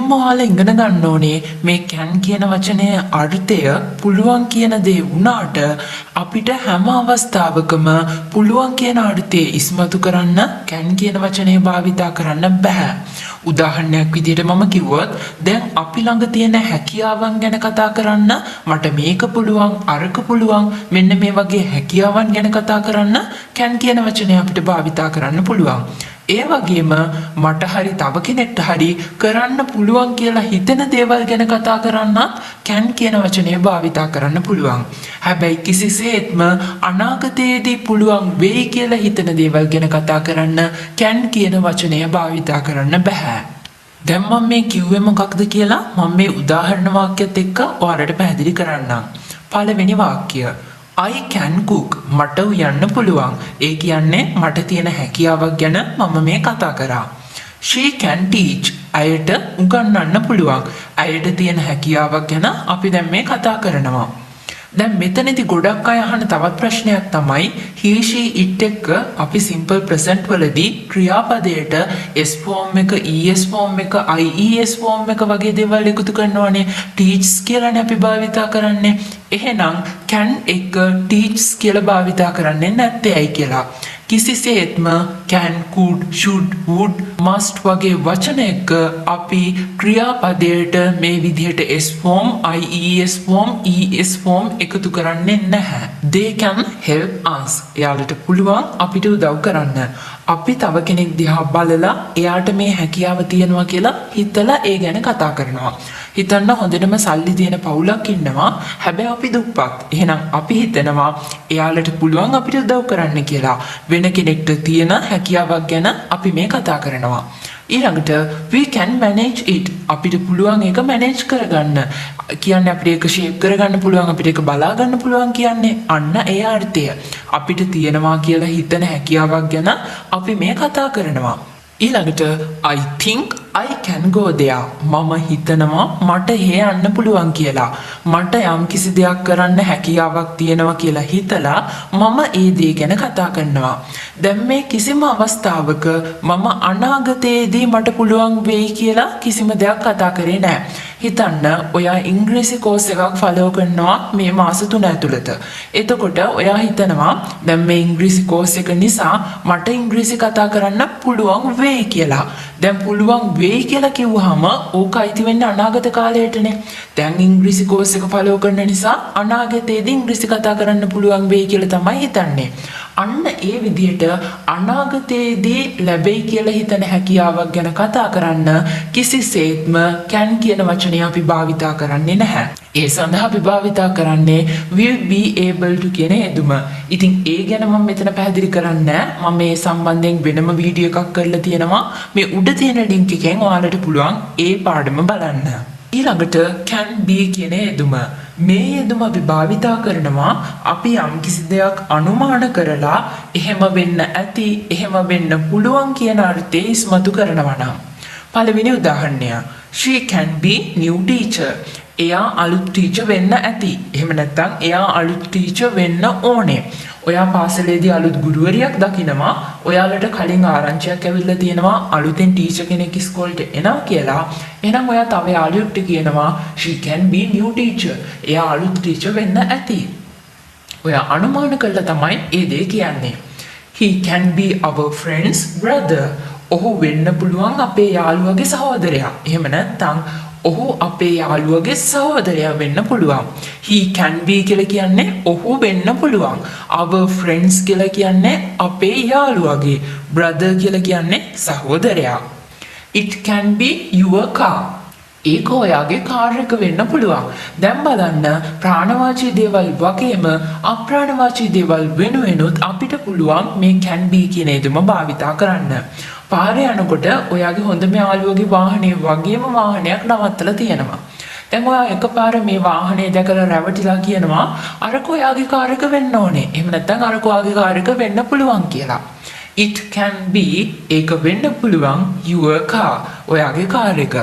මුලින්ම ඔයාලා ඉගෙන ගන්න ඕනේ මේ can කියන වචනේ අර්ථය පුළුවන් කියන දේ වුණාට අපිට හැම අවස්ථාවකම පුළුවන් කියන අර්ථය ඉස්මතු කරන්න can කියන වචනේ භාවිතා කරන්න බෑ. උදාහරණයක් විදිහට මම කිව්වොත් දැන් අපි ළඟ තියෙන හැකියාවන් ගැන කතා කරන්න මට මේක පුළුවන් අරක පුළුවන් මෙන්න මේ වගේ හැකියාවන් ගැන කතා කරන්න can කියන වචනේ අපිට භාවිතා කරන්න පුළුවන්. ඒ වගේම මට හරි තව කෙනෙක්ට හරි කරන්න පුළුවන් කියලා හිතෙන දේවල් ගැන කතා කරන්නත් can කියන වචනේ භාවිතා කරන්න පුළුවන්. හැබැයි කිසිසේත්ම අනාගතයේදී පුළුවන් වෙයි කියලා හිතන දේවල් ගැන කතා කරන්න can කියන වචනය භාවිතා කරන්න බෑ. දැන් මම මේ කිව්වේ මොකක්ද කියලා මම මේ උදාහරණ වාක්‍යයත් එක්ක ඔයාලට පැහැදිලි කරන්නම්. පළවෙනි වාක්‍යය I can cook. මට උයන්න පුළුවන්. ඒ කියන්නේ මට තියෙන හැකියාවක් ගැන මම මේ කතා කරා. She can teach. ඇයට උගන්වන්න පුළුවන්. ඇයට තියෙන හැකියාවක් ගැන අපි දැන් මේ කතා කරනවා. දැන් මෙතනදී ගොඩක් අය අහන තවත් ප්‍රශ්නයක් තමයි he she it එක්ක අපි simple present වලදී ක්‍රියාපදයට s form එක es form එක ies form එක වගේ දේවල් එකතු කරනවානේ. teach කියලානේ අපි භාවිතා කරන්නේ. එහෙනම් can එක teach කියලා භාවිතා කරන්නේ නැත්තේ ඇයි කියලා. කිසිසේත්ම can, could, should, would, must වගේ වචන එක අපි ක්‍රියාපදයට මේ විදිහට s form, ies form, es form එකතු කරන්නේ නැහැ. They can help us. එයාලට පුළුවන් අපිට උදව් කරන්න. අපි තව කෙනෙක් දිහා බලලා එයාට මේ හැකියාව තියෙනවා කියලා හිතලා ඒ ගැන කතා කරනවා. හිතන්න හොඳටම සල්ලි තියෙන පවුලක් ඉන්නවා. හැබැයි අපි දුප්පත්. එහෙනම් අපි හිතනවා එයාලට පුළුවන් අපිට උදව් කරන්න කියලා. වෙන කෙනෙක්ට තියෙන හැකියාවක් ගැන අපි මේ කතා කරනවා. ඊළඟට we can manage it. අපිට පුළුවන් ඒක manage කරගන්න. කියන්නේ අපිට ඒක shape කරගන්න පුළුවන්, අපිට ඒක බලා ගන්න පුළුවන් කියන්නේ අන්න ඒ අර්ථය. අපිට තියෙනවා කියලා හිතන හැකියාවක් ගැන අපි මේ කතා කරනවා. ඊළඟට I think I can go there. මම හිතනවා මට එහෙ යන්න පුළුවන් කියලා. මට යම් කිසි දෙයක් කරන්න හැකියාවක් තියෙනවා කියලා හිතලා මම ඒ දේ ගැන කතා කරනවා. දැන් මේ කිසිම අවස්ථාවක මම අනාගතයේදී මට පුළුවන් වෙයි කියලා කිසිම දෙයක් කතා කරේ නැහැ. හිතන්න ඔයා ඉංග්‍රීසි කෝස් එකක් ෆලෝ කරනවා මේ මාස 3 ඇතුළත. එතකොට ඔයා හිතනවා දැන් මේ ඉංග්‍රීසි කෝස් එක නිසා මට ඉංග්‍රීසි කතා කරන්න පුළුවන් වෙයි කියලා. දැන් පුළුවන් වෙයි කියලා කිව්වහම ඕක අයිති වෙන්නේ අනාගත කාලයටනේ. දැන් ඉංග්‍රීසි කෝස් එක ෆලෝ කරන නිසා අනාගතයේදී ඉංග්‍රීසි කතා කරන්න පුළුවන් වෙයි කියලා තමයි හිතන්නේ. අන්න ඒ විදිහට අනාගතයේදී ලැබෙයි කියලා හිතන හැකියාවක් ගැන කතා කරන්න කිසිසේත්ම can කියන වචනය අපි භාවිතා කරන්නේ නැහැ. ඒ සඳහා අපි භාවිතා කරන්නේ will be able to කියන යෙදුම. ඉතින් ඒ ගැන මම මෙතන පැහැදිලි කරන්නේ නැහැ. මම මේ සම්බන්ධයෙන් වෙනම වීඩියෝ එකක් කරලා තියෙනවා. මේ උඩ තියෙන link එකෙන් ඔයාලට පුළුවන් ඒ පාඩම බලන්න. ඊළඟට can be කියන යෙදුම. මේ යෙදුම අපි භාවිතා කරනවා අපි යම් කිසි දෙයක් අනුමාන කරලා එහෙම වෙන්න ඇති, එහෙම වෙන්න පුළුවන් කියන අර්ථය ඉස්මතු කරනවා නම්. පළවෙනි උදාහරණය she can be new teacher. එයා අලුත් ටීචර් වෙන්න ඇති. එහෙම නැත්නම් එයා අලුත් ටීචර් වෙන්න ඕනේ. ඔයා පාසලේදී අලුත් ගුරුවරියක් දකිනවා. ඔයාලට කලින් ආරංචියක් ඇවිල්ලා තියෙනවා අලුතෙන් ටීචර් කෙනෙක් ඉස්කෝලේට එනවා කියලා. එහෙනම් ඔයා තව යාළුවෙක්ට කියනවා she can be new teacher. එයා අලුත් ටීචර් වෙන්න ඇති. ඔයා අනුමාන කළා තමයි ඒ දේ කියන්නේ. he can be our friend's brother. ඔහු වෙන්න පුළුවන් අපේ යාළුවගේ සහෝදරයා. එහෙම නැත්නම් ඔහු අපේ යාළුවගේ සහෝදරයා වෙන්න පුළුවන්. he can be කියලා කියන්නේ ඔහු වෙන්න පුළුවන්. our friends කියලා කියන්නේ අපේ යාළුවගේ. brother කියලා කියන්නේ සහෝදරයා. it can be your car. ඒක ඔයාගේ කාර් එක වෙන්න පුළුවන්. දැන් බලන්න ප්‍රාණවාචී දේවල් වගේම අප්‍රාණවාචී දේවල් වෙනුවෙනුත් අපිට පුළුවන් මේ can be කියන යෙදුම භාවිතා කරන්න. පාරේ යනකොට ඔයාගේ හොඳම යාළුවගේ වාහනේ වගේම වාහනයක් නවත්තලා තියෙනවා. දැන් ඔයා එකපාර මේ වාහනේ දැකලා රැවටිලා කියනවා අරක ඔයාගේ කාර් එක වෙන්න ඕනේ. එහෙම නැත්නම් අරක ඔයාගේ කාර් එක වෙන්න පුළුවන් කියලා. it can be ඒක වෙන්න පුළුවන් your car. ඔයාගේ කාර් එක.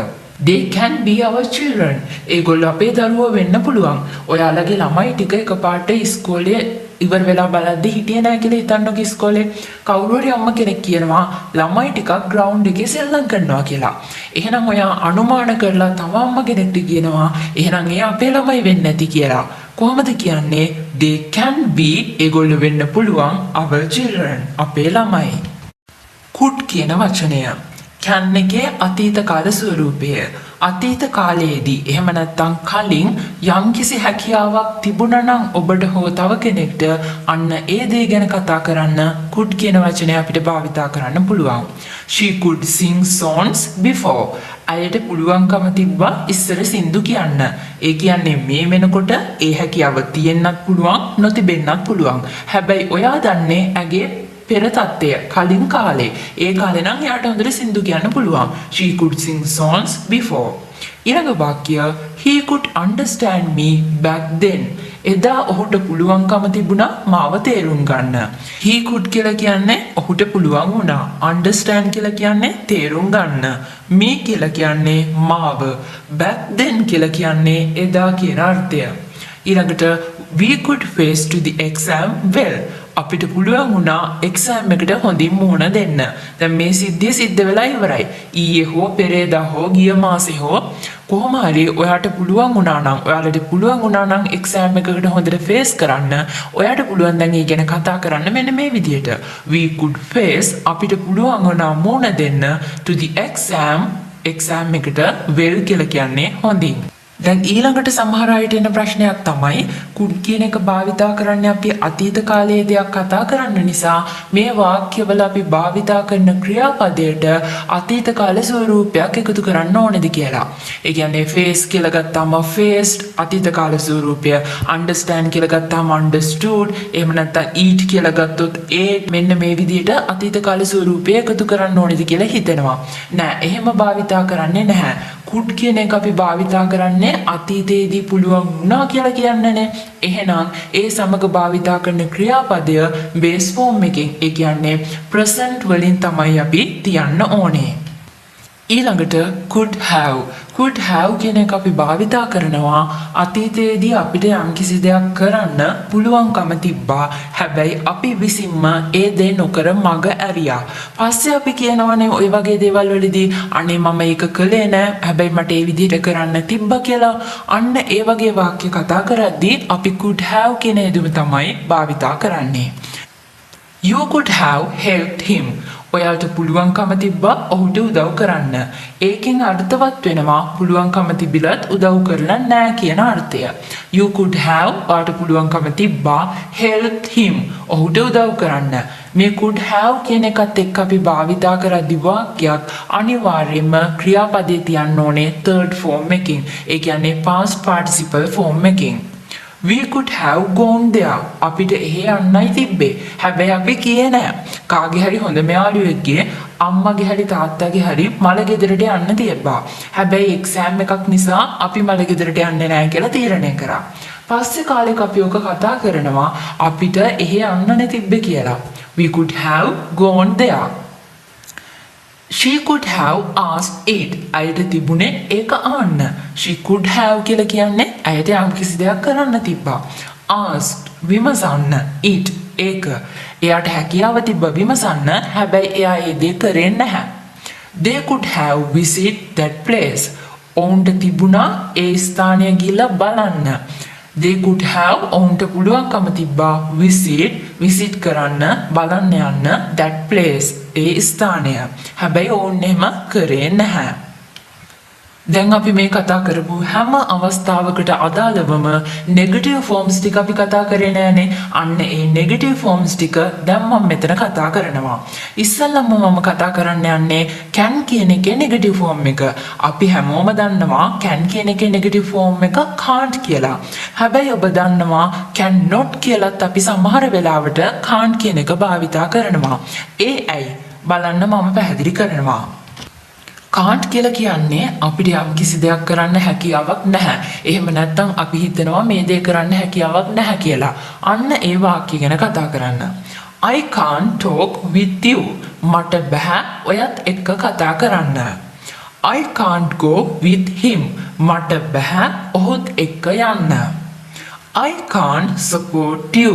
they can be our children. ඒගොල්ලෝ අපේ දරුවෝ වෙන්න පුළුවන්. ඔයාලගේ ළමයි ටික එකපාරට ඉස්කෝලේ ඉවර වෙලා බලද්දි හිටියේ නැහැ කියලා හිතන්නකො ඉස්කෝලේ. කවුරු හරි අම්ම කෙනෙක් කියනවා ළමයි ටිකක් ග්‍රවුන්ඩ් එකේ සෙල්ලම් කරනවා කියලා. එහෙනම් ඔයා අනුමාන කරලා තව අම්ම කෙනෙක්ට කියනවා එහෙනම් ඒ අපේ ළමයි වෙන්නේ නැති කියලා. කොහොමද කියන්නේ? they can be ඒගොල්ලෝ වෙන්න පුළුවන් our children අපේ ළමයි. could කියන වචනය can එකේ අතීත කාල ස්වරූපය. අතීත කාලයේදී එහෙම නැත්නම් කලින් යම්කිසි හැකියාවක් තිබුණා නම් ඔබට හෝ තව කෙනෙක්ට අන්න ඒ දේ ගැන කතා කරන්න could කියන වචනය අපිට භාවිතා කරන්න පුළුවන්. she could sing songs before. අයට පුළුවන්කම තිබ්බා ඉස්සර සින්දු කියන්න. ඒ කියන්නේ මේ වෙනකොට ඒ හැකියාව තියෙන්නත් පුළුවන් නොතිබෙන්නත් පුළුවන්. හැබැයි ඔයා දන්නේ ඇගේ පෙර තත්ත්වය කලින් කාලේ. ඒ කාලේ නම් එයාට හොඳට සින්දු කියන්න පුළුවන්. she could sing songs before. ඊළඟ වාක්‍ය he could understand me back then. එදා ඔහුට පුළුවන්කම තිබුණා මාව තේරුම් ගන්න. he could කියලා කියන්නේ ඔහුට පුළුවන් වුණා. understand කියලා කියන්නේ තේරුම් ගන්න. me කියලා කියන්නේ මාව. back then කියලා කියන්නේ එදා කියන අර්ථය. ඊළඟට we could face to the exam well. අපිට පුළුවන් වුණා එක්සෑම් එකට හොඳින් මුහුණ දෙන්න. දැන් මේ සිද්ධිය සිද්ධ වෙලා ඉවරයි. ඊයේ හෝ පෙරේදා හෝ ගිය මාසේ හෝ කොහොම හරි ඔයාට පුළුවන් වුණා නම් ඔයාලට පුළුවන් වුණා නම් එක්සෑම් එකකට හොඳට ෆේස් කරන්න. ඔයාට පුළුවන් දැන් ඒ ගැන කතා කරන්න මෙන්න මේ විදිහට. we could face අපිට පුළුවන් වුණා මුහුණ දෙන්න to the exam එකට well කියලා කියන්නේ හොඳින්. දැන් ඊළඟට සමහර අයට එන ප්‍රශ්නයක් තමයි could කියන එක භාවිතා කරන්නේ අපි අතීත කාලයේ දෙයක් කතා කරන්න නිසා මේ වාක්‍යවල අපි භාවිතා කරන ක්‍රියාපදයට අතීත කාල ස්වරූපයක් එකතු කරන්න ඕනේද කියලා. ඒ කියන්නේ face කියලා ගත්තාම faced අතීත කාල ස්වරූපය, understand කියලා ගත්තාම understood, එහෙම නැත්නම් eat කියලා ගත්තොත් ate. මෙන්න මේ විදිහට අතීත කාල ස්වරූපය එකතු කරන්න ඕනේද කියලා හිතෙනවා. නෑ, එහෙම භාවිතා කරන්නේ නැහැ. could කියන එක අපි භාවිතා කරන්නේ අතීතයේදී පුළුවන් වුණා කියලා කියන්නනේ. එහෙනම් ඒ සමග භාවිතා කරන ක්‍රියාපදය බේස් ෆෝම් එකෙන්, ඒ කියන්නේ present වලින් තමයි අපි තියන්න ඕනේ. ඊළඟට could have කියන එක අපි භාවිතා කරනවා අතීතයේදී අපිට යම්කිසි දෙයක් කරන්න පුළුවන්කම තිබ්බා. හැබැයි අපි විසින්ම ඒ දේ නොකර මග ඇරියා. පස්සේ අපි කියනවනේ ওই වගේ දේවල් වලදී අනේ මම ඒක කළේ නෑ. හැබැයි මට ඒ විදිහට කරන්න තිබ්බා කියලා. අන්න ඒ වගේ වාක්‍ය කතා කරද්දී අපි could have කියන යෙදුම තමයි භාවිතා කරන්නේ. You could have helped him. ඔයාලට පුළුවන්කම තිබ්බා ඔහුට උදව් කරන්න. ඒකෙන් අර්ථවත් වෙනවා පුළුවන්කම තිබිලත් උදව් කරලා නෑ කියන අර්ථය. You could have ඔයාලට පුළුවන්කම තිබ්බා helped him ඔහුට උදව් කරන්න. මේ could have කියන එකත් එක්ක අපි භාවිතා කරද්දී වාක්‍යයක් අනිවාර්යයෙන්ම ක්‍රියාපදේ තියන්න ඕනේ third form එකකින්. ඒ කියන්නේ past participle form එකකින්. We could have gone there. අපිට එහෙ යන්නයි තිබ්බේ. හැබැයි අපි කියේ නෑ. කාගේ හරි හොඳ මෙයාළුවෙක්ගේ අම්මගේ හරි තාත්තගේ හරි මල ගෙදරට යන්න තියබා. හැබැයි එක්සෑම් එකක් නිසා අපි මල ගෙදරට යන්නේ නෑ කියලා තීරණය කරා. පස්සේ කාලෙක අපි ඔක කතා කරනවා අපිට එහෙ යන්න තිබ්බේ කියලා. We could have gone there. She could have asked it. අයට තිබුණේ ඒක අහන්න. She could have කියලා කියන්නේ අයට යම්කිසි දෙයක් කරන්න තිබ්බා. Asked විමසන්න. it ඒක. එයාට හැකියාව තිබ්බ විමසන්න. හැබැයි එයා ඒ දේ කරේ නැහැ. They could have visit that place. ඔවුන්ට තිබුණා ඒ ස්ථානය ගිහිල්ලා බලන්න. They could have ඔවුන්ට පුළුවන්කම තිබ්බා visit කරන්න බලන්න යන්න that place ඒ ස්ථානය. හැබැයි ඔවුන් එහෙම කරේ නැහැ. දැන් අපි මේ කතා කරපු හැම අවස්ථාවකට අදාළවම නෙගටිව් ෆෝම්ස් ටික අපි කතා කරේ නෑනේ. අන්න ඒ නෙගටිව් ෆෝම්ස් ටික දැන් මම මෙතන කතා කරනවා. ඉස්සෙල්ලම මම කතා කරන්න යන්නේ can කියන එකේ නෙගටිව් ෆෝම් එක. අපි හැමෝම දන්නවා can කියන එකේ නෙගටිව් ෆෝම් එක can't කියලා. හැබැයි ඔබ දන්නවා can not කියලාත් අපි සමහර වෙලාවට can't කියන එක භාවිතා කරනවා. ඒ ඇයි? බලන්න මම පැහැදිලි කරනවා. can't කියලා කියන්නේ අපිට යම්කිසි දෙයක් කරන්න හැකියාවක් නැහැ. එහෙම නැත්නම් අපි හිතනවා මේ දේ කරන්න හැකියාවක් නැහැ කියලා. අන්න ඒ වාක්‍ය ගැන කතා කරන්න. I can't talk with you. මට බෑ ඔයත් එක්ක කතා කරන්න. I can't go with him. මට බෑ ඔහුත් එක්ක යන්න. I can't support you.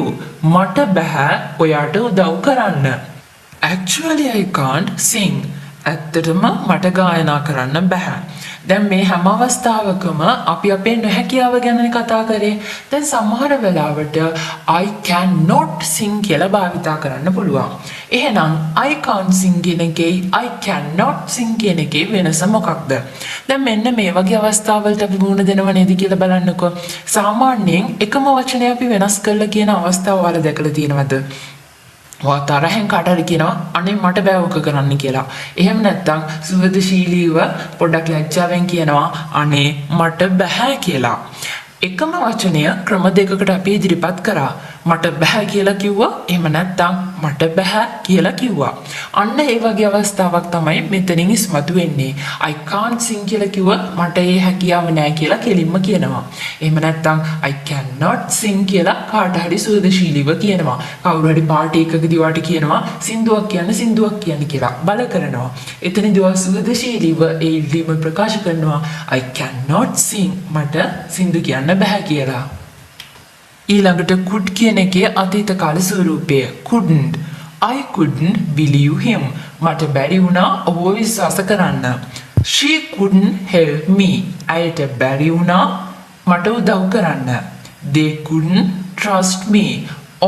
මට බෑ ඔයාට උදව් කරන්න. Actually I can't sing. ඇත්තටම මට ගායනා කරන්න බෑ. දැන් මේ හැම අවස්ථාවකම අපි අපේ නොහැකියාව ගැනනේ කතා කරේ. දැන් සමහර වෙලාවට I cannot sing කියලා භාවිතා කරන්න පුළුවන්. එහෙනම් I can't sing කියන එකේ I cannot sing කියන එකේ වෙනස මොකක්ද? දැන් මෙන්න මේ වගේ අවස්ථාවලට අපි මුහුණ දෙනව නේද කියලා බලන්නකෝ. සාමාන්‍යයෙන් එකම වචනය අපි වෙනස් කරලා කියන අවස්ථාව වල දැකලා තියෙනවද? ඔයා තරහෙන් කාට හරි කියනවා අනේ මට බෑ ඔක කරන්න කියලා. එහෙම නැත්නම් සුවදශීලීව පොඩ්ඩක් ලැජ්ජාවෙන් කියනවා අනේ මට බෑ කියලා. එකම වචනය ක්‍රම දෙකකට අපි ඉදිරිපත් කරා. මට බෑ කියලා කිව්වා. එහෙම නැත්නම් මට බෑ කියලා කිව්වා. අන්න ඒ වගේ අවස්ථාවක් තමයි මෙතනින් ඉස්මතු වෙන්නේ. I can't sing කියලා කිව්වොත් මට ඒ හැකියාව නැහැ කියලා කෙලින්ම කියනවා. එහෙම නැත්නම් I cannot sing කියලා කාට හරි සුවදශීලීව කියනවා. කවුරු හරි පාටි එකකදී වාට කියනවා සින්දුවක් කියන්න කියලා බල කරනවා. එතනදී වා සුවදශීලීව ඒ ඉල්ලීම ප්‍රකාශ කරනවා I cannot sing මට සින්දු කියන්න බෑ කියලා. ඊළඟට could කියන එකේ අතීත කාල ස්වරූපය couldn't. I couldn't believe him. මට බැරි වුණා ඔහුව විශ්වාස කරන්න. She couldn't help me. ඇයට බැරි වුණා මට උදව් කරන්න. They couldn't trust me.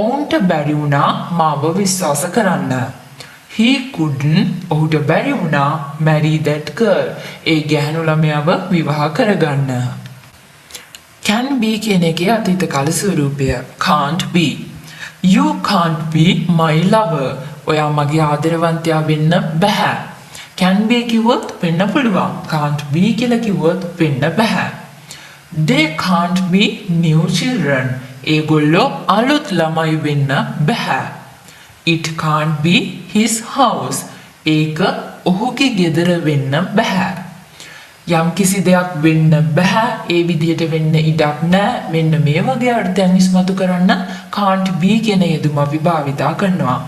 ඔවුන්ට බැරි වුණා මාව විශ්වාස කරන්න. He couldn't ඔහුට බැරි වුණා marry that girl. ඒ ගැහැණු ළමයාව විවාහ කරගන්න. Can be කියන එකේ අතීත කාල ස්වරූපය can't be. You can't be my lover. ඔයා මගේ ආදරවන්තයා වෙන්න බෑ. Can be කිව්වොත් වෙන්න පුළුවන්. Can't be කියලා කිව්වොත් වෙන්න බෑ. They can't be new children. ඒගොල්ලෝ අලුත් ළමයි වෙන්න බෑ. It can't be his house. ඒක ඔහුගේ ගෙදර වෙන්න බෑ. යම් කිසි දෙයක් වෙන්න බෑ ඒ විදිහට වෙන්න ඉඩක් නැහැ මෙන්න මේ වගේ අර්ථයන් ඉස්මතු කරන්න can't be කියන යෙදුම අපි භාවිතා කරනවා.